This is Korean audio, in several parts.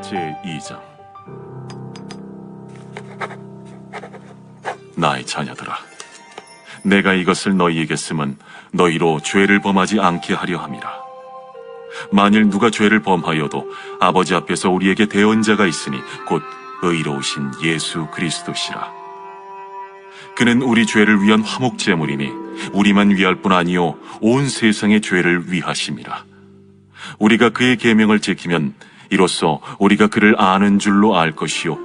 제2장. 나의 자녀들아, 내가 이것을 너희에게 쓰면 너희로 죄를 범하지 않게 하려 함이라. 만일 누가 죄를 범하여도 아버지 앞에서 우리에게 대언자가 있으니 곧 의로우신 예수 그리스도시라. 그는 우리 죄를 위한 화목제물이니 우리만 위할 뿐 아니요 온 세상의 죄를 위하심이라. 우리가 그의 계명을 지키면 이로써 우리가 그를 아는 줄로 알 것이요,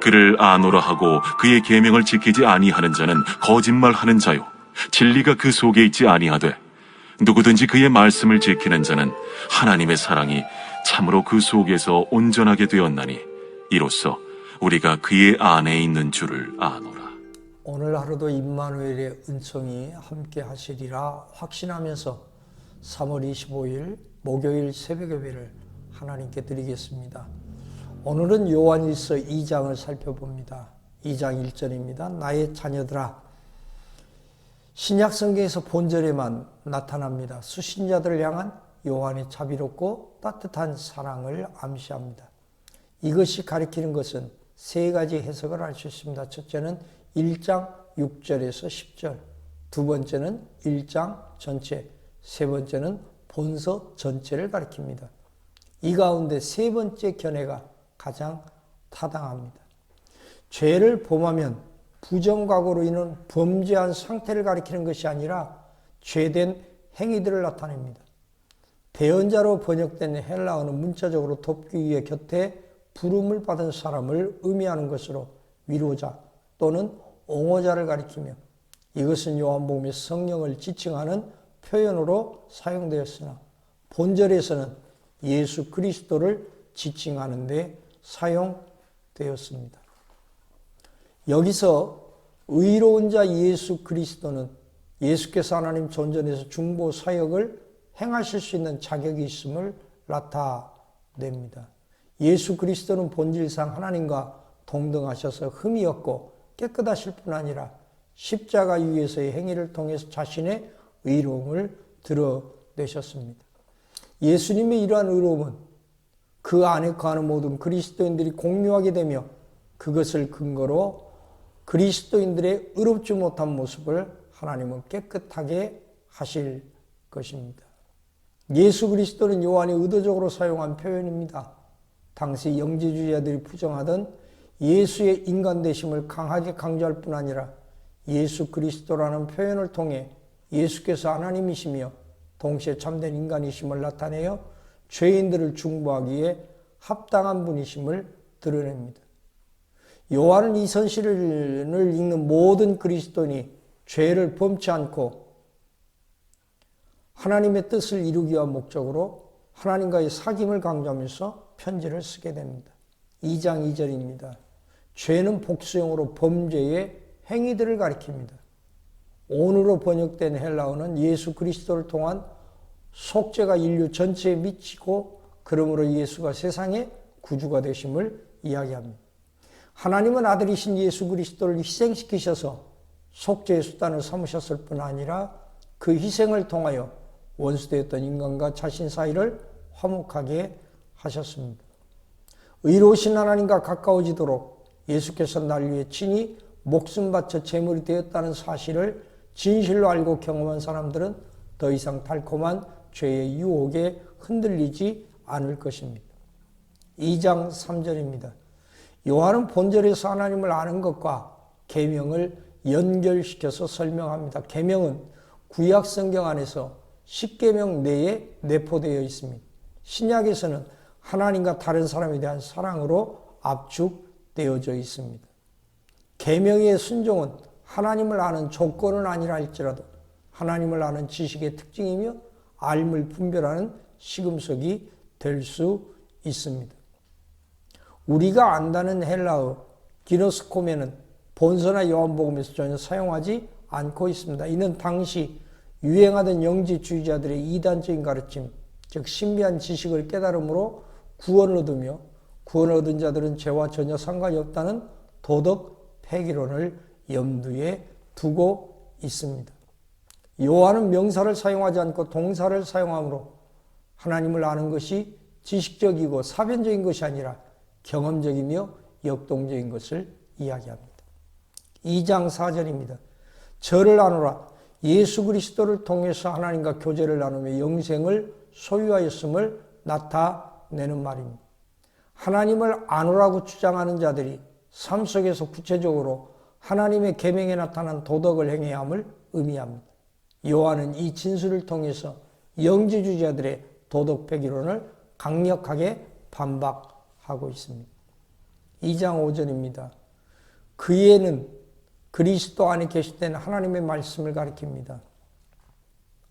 그를 아노라 하고 그의 계명을 지키지 아니하는 자는 거짓말하는 자요, 진리가 그 속에 있지 아니하되 누구든지 그의 말씀을 지키는 자는 하나님의 사랑이 참으로 그 속에서 온전하게 되었나니 이로써 우리가 그의 안에 있는 줄을 아노라. 오늘 하루도 임마누엘의 은총이 함께 하시리라 확신하면서 3월 25일 목요일 새벽 예배를 하나님께 드리겠습니다. 오늘은 요한일서 2장을 살펴봅니다. 2장 1절입니다. 나의 자녀들아. 신약 성경에서 본절에만 나타납니다. 수신자들을 향한 요한의 자비롭고 따뜻한 사랑을 암시합니다. 이것이 가리키는 것은 세 가지 해석을 할 수 있습니다. 첫째는 1장 6절에서 10절, 두 번째는 1장 전체, 세 번째는 본서 전체를 가리킵니다. 이 가운데 세 번째 견해가 가장 타당합니다. 죄를 범하면 부정각오로 인한 범죄한 상태를 가리키는 것이 아니라 죄된 행위들을 나타냅니다. 대언자로 번역된 헬라어는 문자적으로 돕기 위해 곁에 부름을 받은 사람을 의미하는 것으로 위로자 또는 옹호자를 가리키며, 이것은 요한복음의 성령을 지칭하는 표현으로 사용되었으나 본절에서는 예수 그리스도를 지칭하는 데 사용되었습니다. 여기서 의로운 자 예수 그리스도는 예수께서 하나님 존전에서 중보 사역을 행하실 수 있는 자격이 있음을 나타냅니다. 예수 그리스도는 본질상 하나님과 동등하셔서 흠이 없고 깨끗하실 뿐 아니라 십자가 위에서의 행위를 통해서 자신의 의로움을 드러내셨습니다. 예수님의 이러한 의로움은 그 안에 거하는 모든 그리스도인들이 공유하게 되며 그것을 근거로 그리스도인들의 의롭지 못한 모습을 하나님은 깨끗하게 하실 것입니다. 예수 그리스도는 요한이 의도적으로 사용한 표현입니다. 당시 영지주의자들이 부정하던 예수의 인간되심을 강하게 강조할 뿐 아니라 예수 그리스도라는 표현을 통해 예수께서 하나님이시며 동시에 참된 인간이심을 나타내어 죄인들을 중보하기에 합당한 분이심을 드러냅니다. 요한은 이 선실을 읽는 모든 그리스도인이 죄를 범치 않고 하나님의 뜻을 이루기 위한 목적으로 하나님과의 사귐을 강조하면서 편지를 쓰게 됩니다. 2장 2절입니다. 죄는 복수형으로 범죄의 행위들을 가리킵니다. 온으로 번역된 헬라어는 예수 그리스도를 통한 속죄가 인류 전체에 미치고 그러므로 예수가 세상의 구주가 되심을 이야기합니다. 하나님은 아들이신 예수 그리스도를 희생시키셔서 속죄의 수단을 삼으셨을 뿐 아니라 그 희생을 통하여 원수되었던 인간과 자신 사이를 화목하게 하셨습니다. 의로우신 하나님과 가까워지도록 예수께서 날 위해 친히 목숨 바쳐 제물이 되었다는 사실을 진실로 알고 경험한 사람들은 더 이상 달콤한 죄의 유혹에 흔들리지 않을 것입니다. 2장 3절입니다. 요한은 본절에서 하나님을 아는 것과 계명을 연결시켜서 설명합니다. 계명은 구약 성경 안에서 십계명 내에 내포되어 있습니다. 신약에서는 하나님과 다른 사람에 대한 사랑으로 압축되어져 있습니다. 계명의 순종은 하나님을 아는 조건은 아니라 할지라도 하나님을 아는 지식의 특징이며 알물 분별하는 시금석이 될 수 있습니다. 우리가 안다는 헬라어 기노스코메는 본서나 요한복음에서 전혀 사용하지 않고 있습니다. 이는 당시 유행하던 영지주의자들의 이단적인 가르침, 즉 신비한 지식을 깨달음으로 구원을 얻으며 구원을 얻은 자들은 죄와 전혀 상관이 없다는 도덕 폐기론을 염두에 두고 있습니다. 요한은 명사를 사용하지 않고 동사를 사용하므로 하나님을 아는 것이 지식적이고 사변적인 것이 아니라 경험적이며 역동적인 것을 이야기합니다. 2장 4절입니다. 저를 나누라. 예수 그리스도를 통해서 하나님과 교제를 나누며 영생을 소유하였음을 나타내는 말입니다. 하나님을 아노라고 주장하는 자들이 삶 속에서 구체적으로 하나님의 계명에 나타난 도덕을 행해야 함을 의미합니다. 요한은 이 진술을 통해서 영지주의자들의 도덕 폐기론을 강력하게 반박하고 있습니다. 2장 5절입니다. 그에는 그리스도 안에 계시된 하나님의 말씀을 가리킵니다.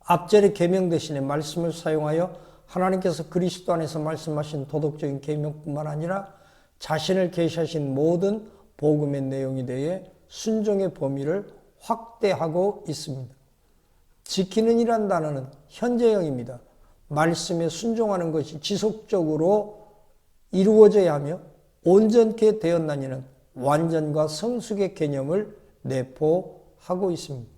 앞절의 계명 대신에 말씀을 사용하여 하나님께서 그리스도 안에서 말씀하신 도덕적인 계명뿐만 아니라 자신을 계시하신 모든 복음의 내용에 대해 순종의 범위를 확대하고 있습니다. 지키는 이란 단어는 현재형입니다. 말씀에 순종하는 것이 지속적으로 이루어져야 하며 온전케 되었나니는 완전과 성숙의 개념을 내포하고 있습니다.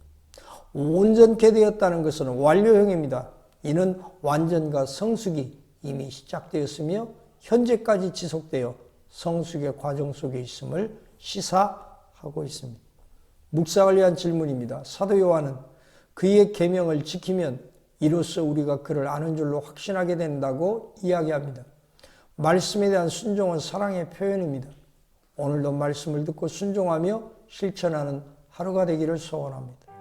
온전케 되었다는 것은 완료형입니다. 이는 완전과 성숙이 이미 시작되었으며 현재까지 지속되어 성숙의 과정 속에 있음을 시사하고 있습니다. 묵상을 위한 질문입니다. 사도 요한은 그의 계명을 지키면 이로써 우리가 그를 아는 줄로 확신하게 된다고 이야기합니다. 말씀에 대한 순종은 사랑의 표현입니다. 오늘도 말씀을 듣고 순종하며 실천하는 하루가 되기를 소원합니다.